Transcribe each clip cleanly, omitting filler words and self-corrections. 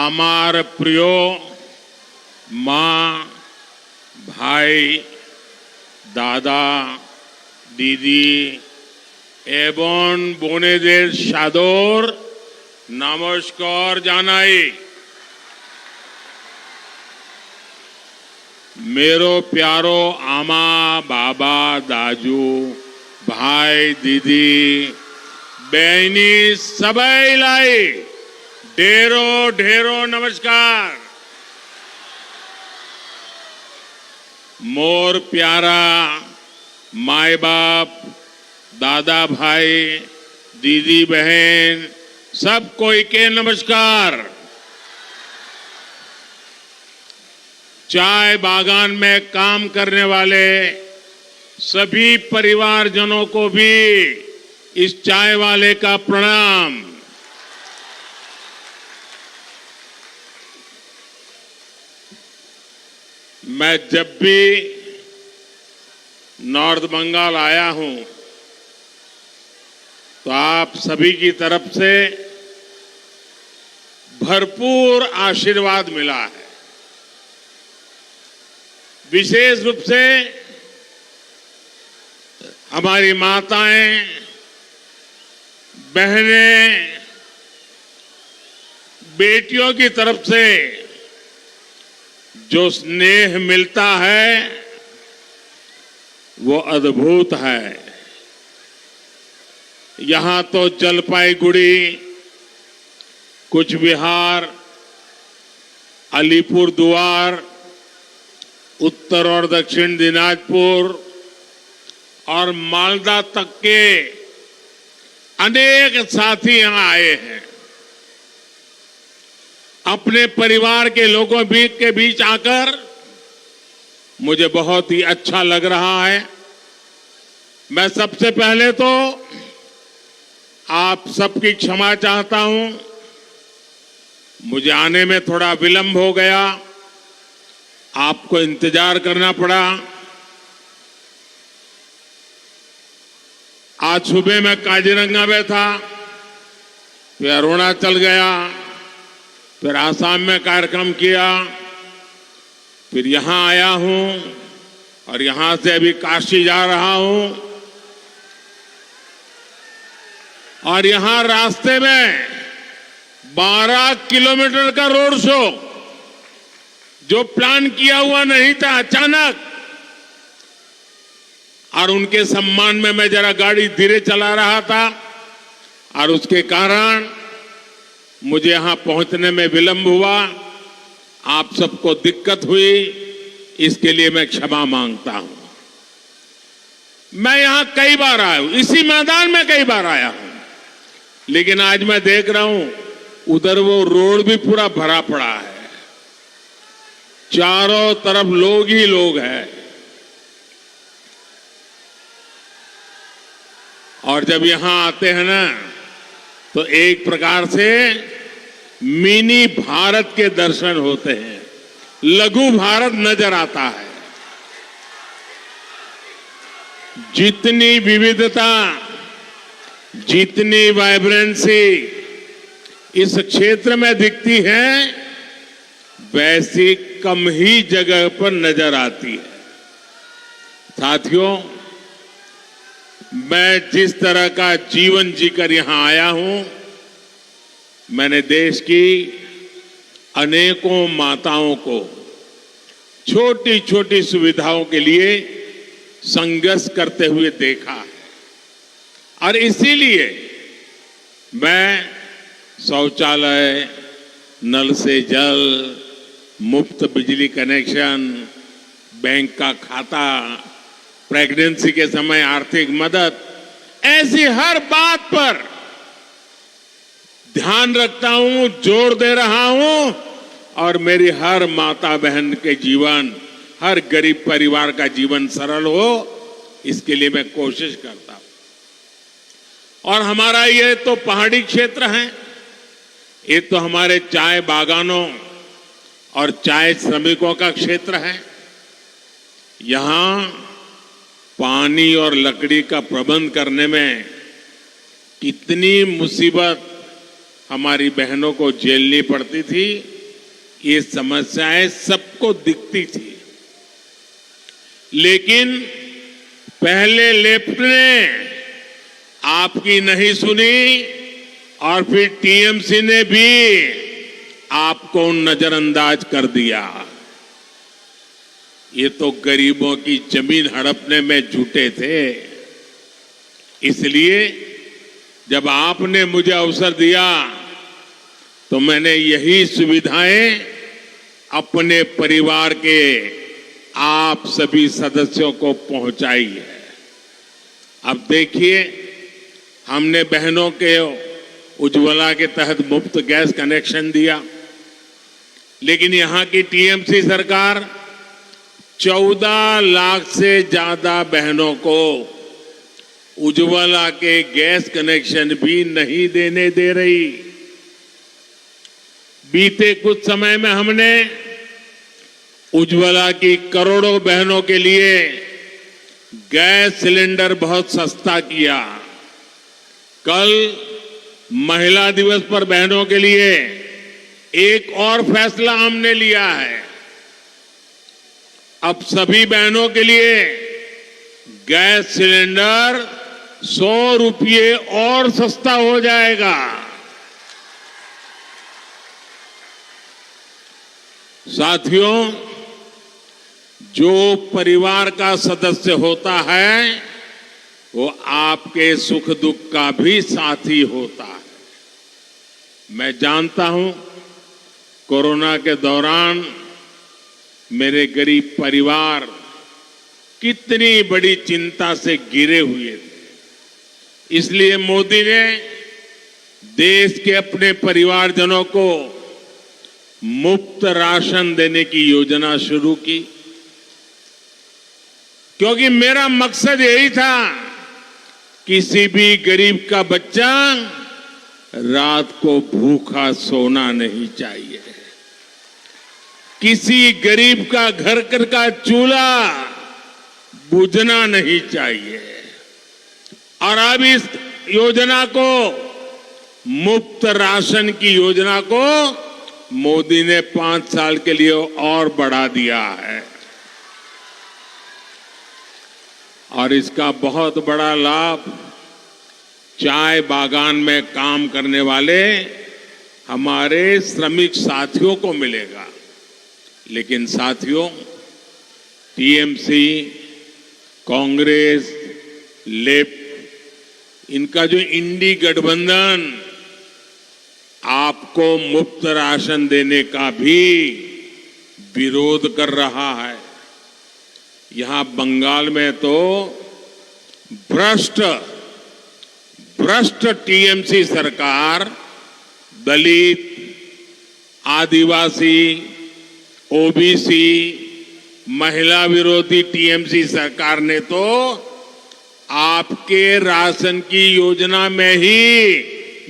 আমার প্রিয় মা, ভাই, দাদা, দিদি এবং বোনেদের সাদর নমস্কার জানাই। मेरो प्यारो आमा, बाबा, दाजू, भाई, दीदी, बहनी सबैलाई ढेरो ढेरो नमस्कार। मोर प्यारा माय बाप, दादा भाई, दीदी बहन सब कोई के नमस्कार। चाय बागान में काम करने वाले सभी परिवारजनों को भी इस चाय वाले का प्रणाम। मैं जब भी नॉर्थ बंगाल आया हूं तो आप सभी की तरफ से भरपूर आशीर्वाद मिला है। विशेष रूप से हमारी माताएं, बहनें, बेटियों की तरफ से जो स्नेह मिलता है वो अद्भुत है। यहां तो जलपाईगुड़ी, कूच बिहार, अलीपुरद्वार, उत्तर और दक्षिण दिनाजपुर और मालदा तक के अनेक साथी यहां आए हैं। अपने परिवार के लोगों के बीच आकर मुझे बहुत ही अच्छा लग रहा है। मैं सबसे पहले तो आप सबकी क्षमा चाहता हूं, मुझे आने में थोड़ा विलंब हो गया, आपको इंतजार करना पड़ा। आज सुबह मैं काजीरंगा में था, फिर अरुणाचल गया, फिर आसाम में कार्यक्रम किया, फिर यहां आया हूं और यहां से अभी काशी जा रहा हूं। और यहां रास्ते में 12 किलोमीटर का रोड शो जो प्लान किया हुआ नहीं था, अचानक, और उनके सम्मान में मैं जरा गाड़ी धीरे चला रहा था और उसके कारण मुझे यहां पहुंचने में विलंब हुआ। आप सबको दिक्कत हुई, इसके लिए मैं क्षमा मांगता हूं। मैं यहां कई बार आया हूं, इसी मैदान में कई बार आया हूं, लेकिन आज मैं देख रहा हूं उधर वो रोड भी पूरा भरा पड़ा है, चारों तरफ लोग ही लोग हैं। और जब यहां आते हैं ना तो एक प्रकार से मिनी भारत के दर्शन होते हैं, लघु भारत नजर आता है। जितनी विविधता, जितनी वाइब्रेंसी इस क्षेत्र में दिखती है, वैसी कम ही जगह पर नजर आती है। साथियों, मैं जिस तरह का जीवन जीकर यहां आया हूं, मैंने देश की अनेकों माताओं को छोटी छोटी सुविधाओं के लिए संघर्ष करते हुए देखा है। और इसीलिए मैं शौचालय, नल से जल, मुफ्त बिजली कनेक्शन, बैंक का खाता, प्रेगनेंसी के समय आर्थिक मदद, ऐसी हर बात पर ध्यान रखता हूं, जोर दे रहा हूं। और मेरी हर माता बहन के जीवन, हर गरीब परिवार का जीवन सरल हो, इसके लिए मैं कोशिश करता हूं। और हमारा ये तो पहाड़ी क्षेत्र है, ये तो हमारे चाय बागानों और चाय श्रमिकों का क्षेत्र है। यहां पानी और लकड़ी का प्रबंध करने में कितनी मुसीबत हमारी बहनों को झेलनी पड़ती थी, ये समस्याएं सबको दिखती थी, लेकिन पहले लेफ्ट ने आपकी नहीं सुनी और फिर टीएमसी ने भी आपको नजरअंदाज कर दिया। ये तो गरीबों की जमीन हड़पने में जुटे थे। इसलिए जब आपने मुझे अवसर दिया तो मैंने यही सुविधाएं अपने परिवार के आप सभी सदस्यों को पहुंचाई है। अब देखिए, हमने बहनों के उज्ज्वला के तहत मुफ्त गैस कनेक्शन दिया, लेकिन यहां की टीएमसी सरकार 14 लाख से ज्यादा बहनों को उज्ज्वला के गैस कनेक्शन भी नहीं देने दे रही। बीते कुछ समय में हमने उज्ज्वला की करोड़ों बहनों के लिए गैस सिलेंडर बहुत सस्ता किया। कल महिला दिवस पर बहनों के लिए एक और फैसला हमने लिया है। अब सभी बहनों के लिए गैस सिलेंडर 100 रुपये और सस्ता हो जाएगा। साथियों, जो परिवार का सदस्य होता है वो आपके सुख दुख का भी साथी होता है। मैं जानता हूं, कोरोना के दौरान मेरे गरीब परिवार कितनी बड़ी चिंता से घिरे हुए थे। इसलिए मोदी ने देश के अपने परिवारजनों को मुफ्त राशन देने की योजना शुरू की, क्योंकि मेरा मकसद यही था, किसी भी गरीब का बच्चा रात को भूखा सोना नहीं चाहिए, किसी गरीब का घर का चूल्हा बुझना नहीं चाहिए। और अब इस योजना को, मुफ्त राशन की योजना को मोदी ने 5 साल के लिए और बढ़ा दिया है। और इसका बहुत बड़ा लाभ चाय बागान में काम करने वाले हमारे श्रमिक साथियों को मिलेगा। लेकिन साथियों, टीएमसी, कांग्रेस, लेफ्ट, इनका जो इंडी गठबंधन आपको मुफ्त राशन देने का भी विरोध कर रहा है। यहां बंगाल में तो भ्रष्ट टीएमसी सरकार दलित, आदिवासी, ओबीसी, महिला विरोधी टीएमसी सरकार ने तो आपके राशन की योजना में ही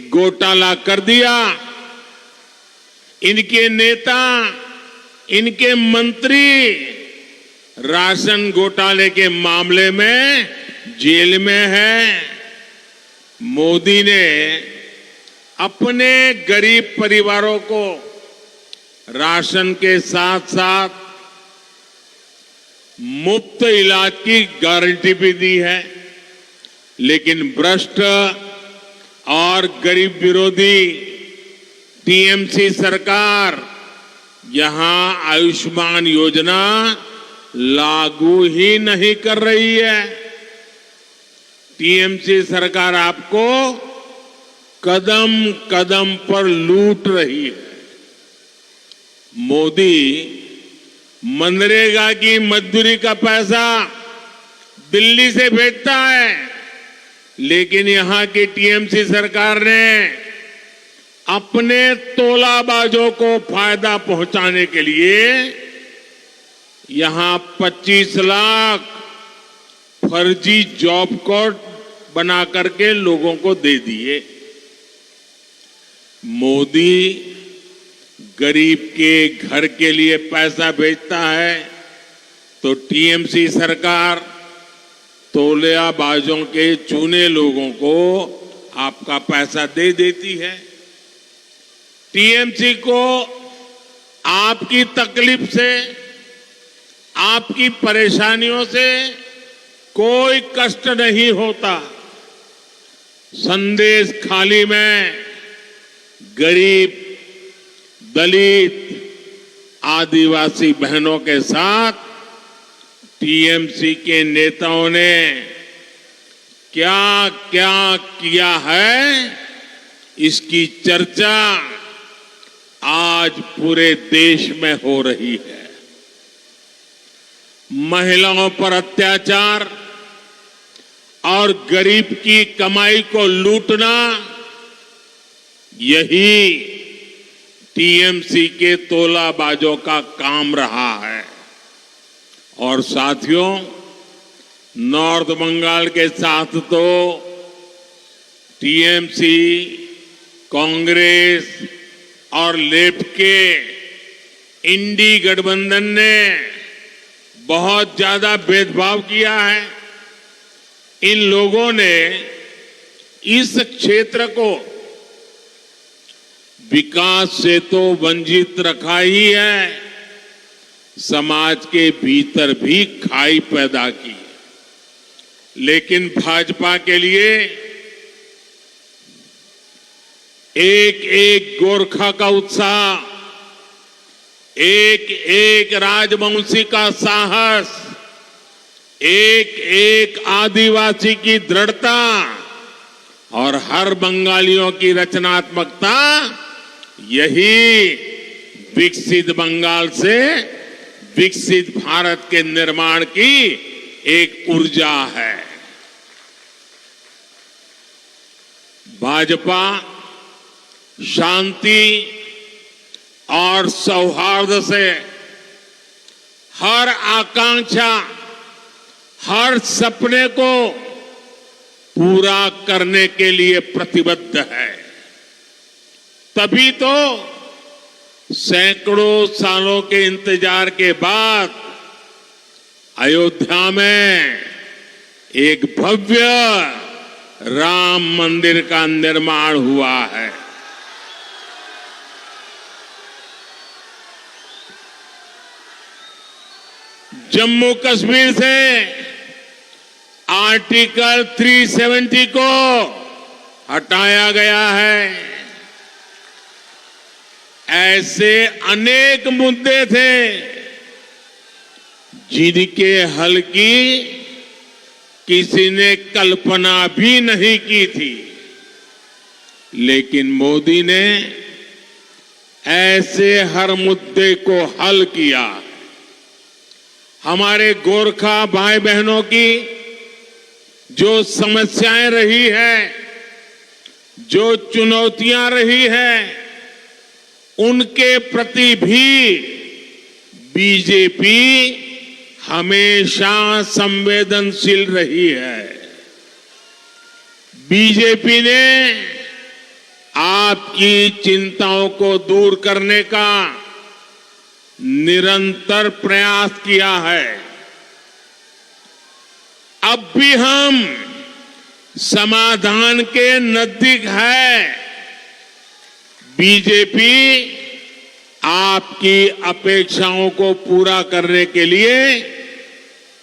घोटाला कर दिया। इनके नेता, इनके मंत्री राशन घोटाले के मामले में जेल में है। मोदी ने अपने गरीब परिवारों को राशन के साथ साथ मुफ्त इलाज की गारंटी भी दी है। लेकिन भ्रष्ट और गरीब विरोधी टीएमसी सरकार यहां आयुष्मान योजना लागू ही नहीं कर रही है। टीएमसी सरकार आपको कदम कदम पर लूट रही है। मोदी मनरेगा की मजदूरी का पैसा दिल्ली से भेजता है, लेकिन यहां की टीएमसी सरकार ने अपने तोलाबाजों को फायदा पहुंचाने के लिए यहां 25 लाख फर्जी जॉब कार्ड बना करके लोगों को दे दिए। मोदी गरीब के घर के लिए पैसा भेजता है तो टीएमसी सरकार तोलेबाजों के चुने लोगों को आपका पैसा दे देती है। टीएमसी को आपकी तकलीफ से, आपकी परेशानियों से कोई कष्ट नहीं होता। संदेश खाली में गरीब, दलित, आदिवासी बहनों के साथ टीएमसी के नेताओं ने क्या क्या किया है, इसकी चर्चा आज पूरे देश में हो रही है। महिलाओं पर अत्याचार और गरीब की कमाई को लूटना, यही टीएमसी के तोलाबाजों का काम रहा है। और साथियों, नॉर्थ बंगाल के साथ तो टीएमसी, कांग्रेस और लेफ्ट के इंडी गठबंधन ने बहुत ज्यादा भेदभाव किया है। इन लोगों ने इस क्षेत्र को विकास से तो वंचित रखा ही है, समाज के भीतर भी खाई पैदा की। लेकिन भाजपा के लिए एक एक गोरखा का उत्साह, एक एक राजवंशी का साहस, एक एक आदिवासी की दृढ़ता और हर बंगालियों की रचनात्मकता, यही विकसित बंगाल से विकसित भारत के निर्माण की एक ऊर्जा है। भाजपा शांति और सौहार्द से हर आकांक्षा, हर सपने को पूरा करने के लिए प्रतिबद्ध है। तभी तो सैकड़ों सालों के इंतजार के बाद अयोध्या में एक भव्य राम मंदिर का निर्माण हुआ है। जम्मू कश्मीर से आर्टिकल 370 को हटाया गया है। ऐसे अनेक मुद्दे थे जिनके हल की किसी ने कल्पना भी नहीं की थी, लेकिन मोदी ने ऐसे हर मुद्दे को हल किया। हमारे गोरखा भाई बहनों की जो समस्याएं रही है, जो चुनौतियां रही है, उनके प्रति भी बीजेपी हमेशा संवेदनशील रही है। बीजेपी ने आपकी चिंताओं को दूर करने का निरंतर प्रयास किया है। अब भी हम समाधान के नजदीक है। बीजेपी आपकी अपेक्षाओं को पूरा करने के लिए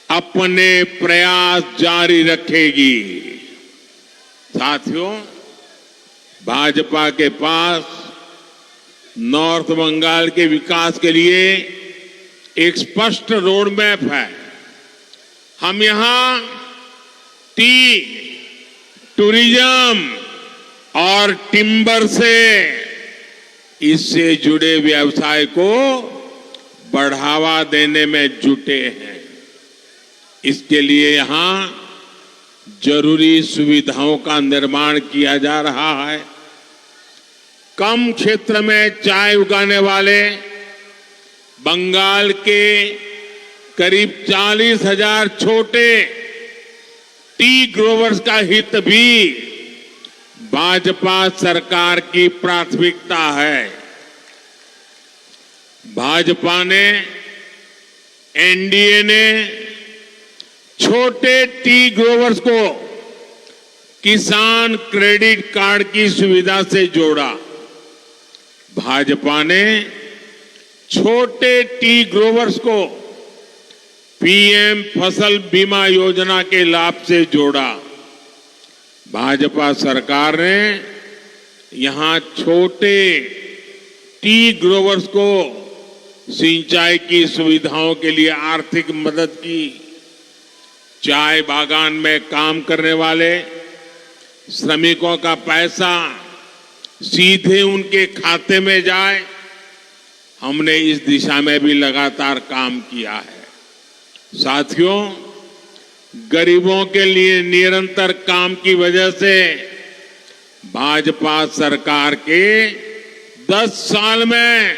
अपने प्रयास जारी रखेगी। साथियों, भाजपा के पास नॉर्थ बंगाल के विकास के लिए एक स्पष्ट रोड मैप है। हम यहां टी, टूरिज्म और टिम्बर से इससे जुड़े व्यवसाय को बढ़ावा देने में जुटे हैं। इसके लिए यहां जरूरी सुविधाओं का निर्माण किया जा रहा है। कम क्षेत्र में चाय उगाने वाले बंगाल के करीब 40,000 छोटे टी ग्रोवर्स का हित भी भाजपा सरकार की प्राथमिकता है। भाजपा ने, एनडीए ने छोटे टी ग्रोवर्स को किसान क्रेडिट कार्ड की सुविधा से जोड़ा। भाजपा ने छोटे टी ग्रोवर्स को पीएम फसल बीमा योजना के लाभ से जोड़ा। भाजपा सरकार ने यहां छोटे टी ग्रोवर्स को सिंचाई की सुविधाओं के लिए आर्थिक मदद की। चाय बागान में काम करने वाले श्रमिकों का पैसा सीधे उनके खाते में जाए, हमने इस दिशा में भी लगातार काम किया है। साथियों, गरीबों के लिए निरंतर काम की वजह से भाजपा सरकार के 10 साल में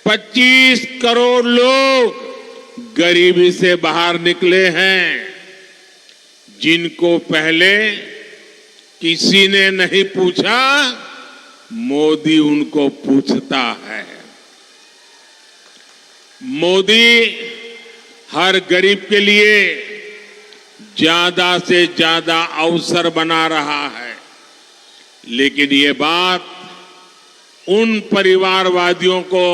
25 करोड़ लोग गरीबी से बाहर निकले हैं, जिनको पहले किसी ने नहीं पूछा, मोदी उनको पूछता है। मोदी हर गरीब के लिए ज्यादा से ज्यादा अवसर बना रहा है, लेकिन ये बात उन परिवारवादियों को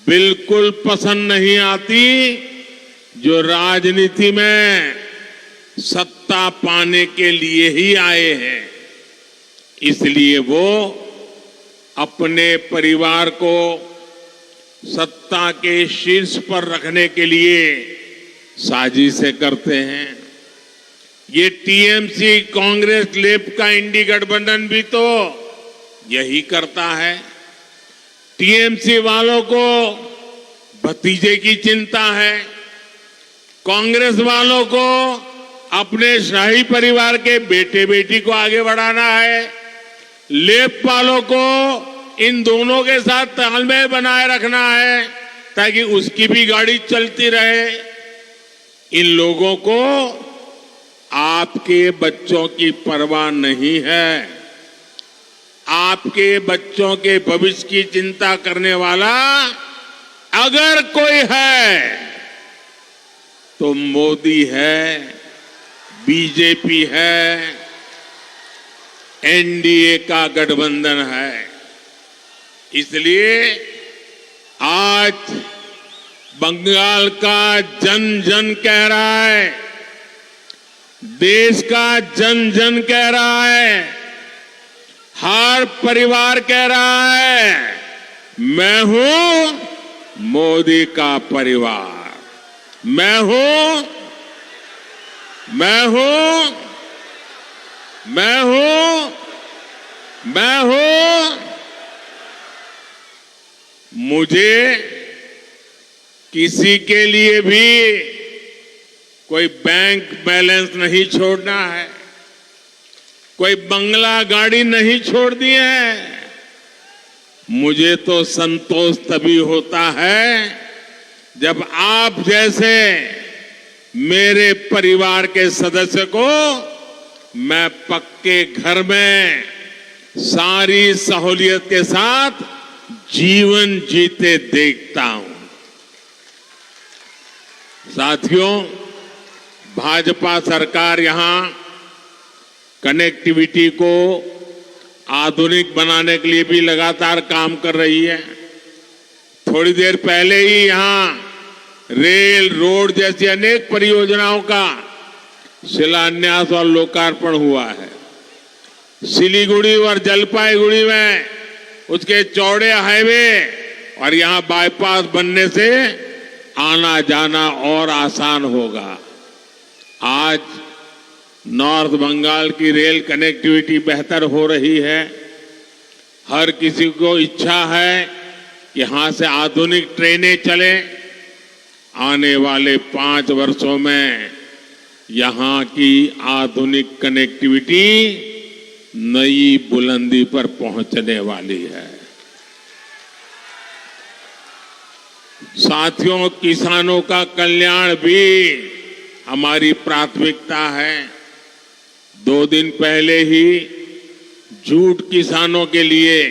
बिल्कुल पसंद नहीं आती जो राजनीति में सत्ता पाने के लिए ही आए हैं। इसलिए वो अपने परिवार को सत्ता के शीर्ष पर रखने के लिए साजिशें करते हैं। ये टीएमसी कांग्रेस लेफ्ट का इंडी गठबंधन भी तो यही करता है। टीएमसी वालों को भतीजे की चिंता है, कांग्रेस वालों को अपने शाही परिवार के बेटे बेटी को आगे बढ़ाना है, लेफ्ट वालों को इन दोनों के साथ तालमेल बनाए रखना है ताकि उसकी भी गाड़ी चलती रहे। इन लोगों को आपके बच्चों की परवाह नहीं है। आपके बच्चों के भविष्य की चिंता करने वाला अगर कोई है तो मोदी है, बीजेपी है, एनडीए का गठबंधन है। इसलिए आज बंगाल का जन जन कह रहा है, देश का जन जन कह रहा है, हर परिवार कह रहा है, मैं हूं मोदी का परिवार, मैं हूं, मैं हूं, मैं हूं, मैं हूं। मुझे किसी के लिए भी कोई बैंक बैलेंस नहीं छोड़ना है, कोई बंगला गाड़ी नहीं छोड़नी है। मुझे तो संतोष तभी होता है जब आप जैसे मेरे परिवार के सदस्य को मैं पक्के घर में सारी सहूलियत के साथ जीवन जीते देखता हूं। साथियों, भाजपा सरकार यहां कनेक्टिविटी को आधुनिक बनाने के लिए भी लगातार काम कर रही है। थोड़ी देर पहले ही यहां रेल, रोड जैसी अनेक परियोजनाओं का शिलान्यास और लोकार्पण हुआ है। सिलीगुड़ी और जलपाईगुड़ी में उसके चौड़े हाईवे और यहां बाईपास बनने से आना जाना और आसान होगा। आज नॉर्थ बंगाल की रेल कनेक्टिविटी बेहतर हो रही है। हर किसी को इच्छा है कि यहां से आधुनिक ट्रेनें चले। आने वाले 5 वर्षों में यहां की आधुनिक कनेक्टिविटी नई बुलंदी पर पहुंचने वाली है। साथियों, किसानों का कल्याण भी हमारी प्राथमिकता है। 2 दिन पहले ही जूट किसानों के लिए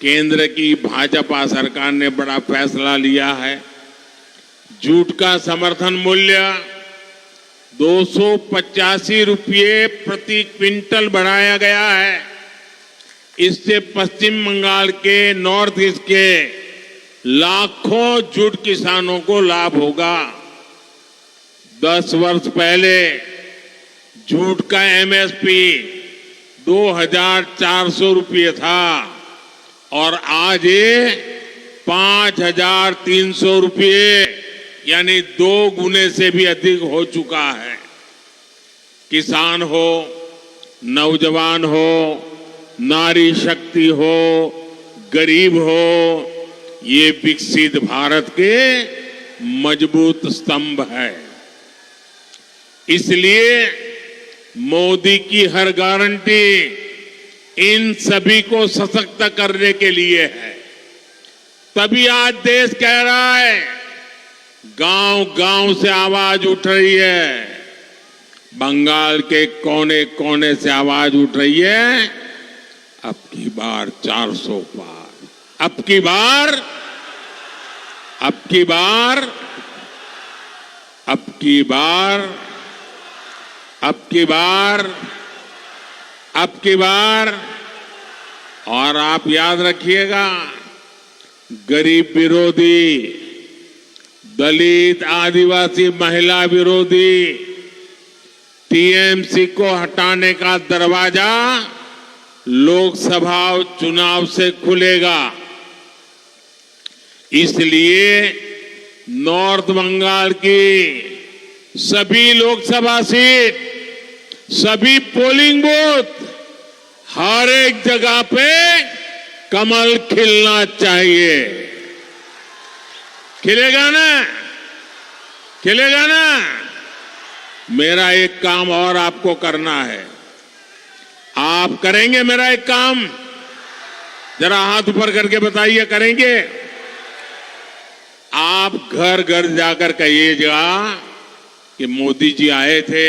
केंद्र की भाजपा सरकार ने बड़ा फैसला लिया है। जूट का समर्थन मूल्य 285 रुपये प्रति क्विंटल बढ़ाया गया है। इससे पश्चिम बंगाल के नॉर्थ ईस्ट के लाखों जुट किसानों को लाभ होगा। 10 वर्ष पहले जूट का एमएसपी 2,400 रुपये था और आज ये 5,300 रुपये, यानी 2 गुने से भी अधिक हो चुका है। किसान हो, नौजवान हो, नारी शक्ति हो, गरीब हो, ये विकसित भारत के मजबूत स्तंभ है। इसलिए मोदी की हर गारंटी इन सभी को सशक्त करने के लिए है। तभी आज देश कह रहा है, गांव गांव से आवाज उठ रही है, बंगाल के कोने कोने से आवाज उठ रही है, अब की बार 400 पार, अब की बार, अब की बार, अब की बार, अब की बार, अब की बार। और आप याद रखिएगा, गरीब विरोधी, दलित, आदिवासी, महिला विरोधी टीएमसी को हटाने का दरवाजा लोकसभा चुनाव से खुलेगा। इसलिए नॉर्थ बंगाल की सभी लोकसभा सीट, सभी पोलिंग बूथ, हर एक जगह पे कमल खिलना चाहिए। खिलेगा ना? खिलेगा ना? मेरा एक काम और आपको करना है। आप करेंगे मेरा एक काम? जरा हाथ ऊपर करके बताइए, करेंगे? आप घर घर जाकर कहिएगा कि मोदी जी आए थे,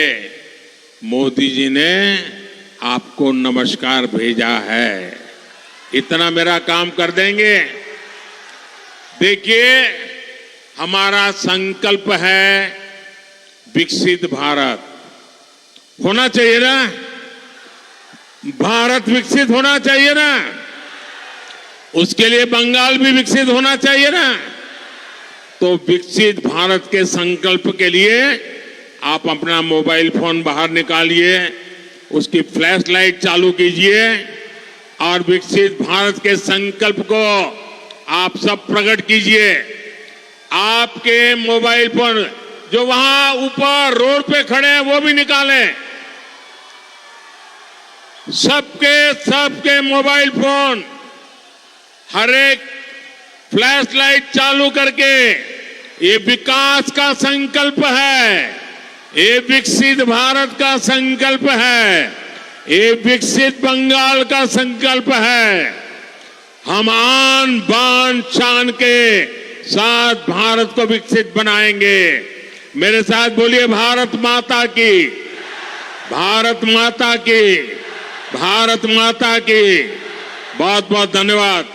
मोदी जी ने आपको नमस्कार भेजा है। इतना मेरा काम कर देंगे? देखिए, हमारा संकल्प है विकसित भारत। होना चाहिए ना? भारत विकसित होना चाहिए ना? उसके लिए बंगाल भी विकसित होना चाहिए ना? तो विकसित भारत के संकल्प के लिए आप अपना मोबाइल फोन बाहर निकालिए, उसकी फ्लैश लाइट चालू कीजिए और विकसित भारत के संकल्प को आप सब प्रकट कीजिए। आपके मोबाइल फोन जो वहां ऊपर रोड पे खड़े हैं वो भी निकालें। सबके मोबाइल फोन, हर एक फ्लैश लाइट चालू करके, ये विकास का संकल्प है, ये विकसित भारत का संकल्प है, ये विकसित बंगाल का संकल्प है। हम आन बान शान के साथ भारत को विकसित बनाएंगे। मेरे साथ बोलिए, भारत माता की, भारत माता की, भारत माता की। बहुत बहुत धन्यवाद।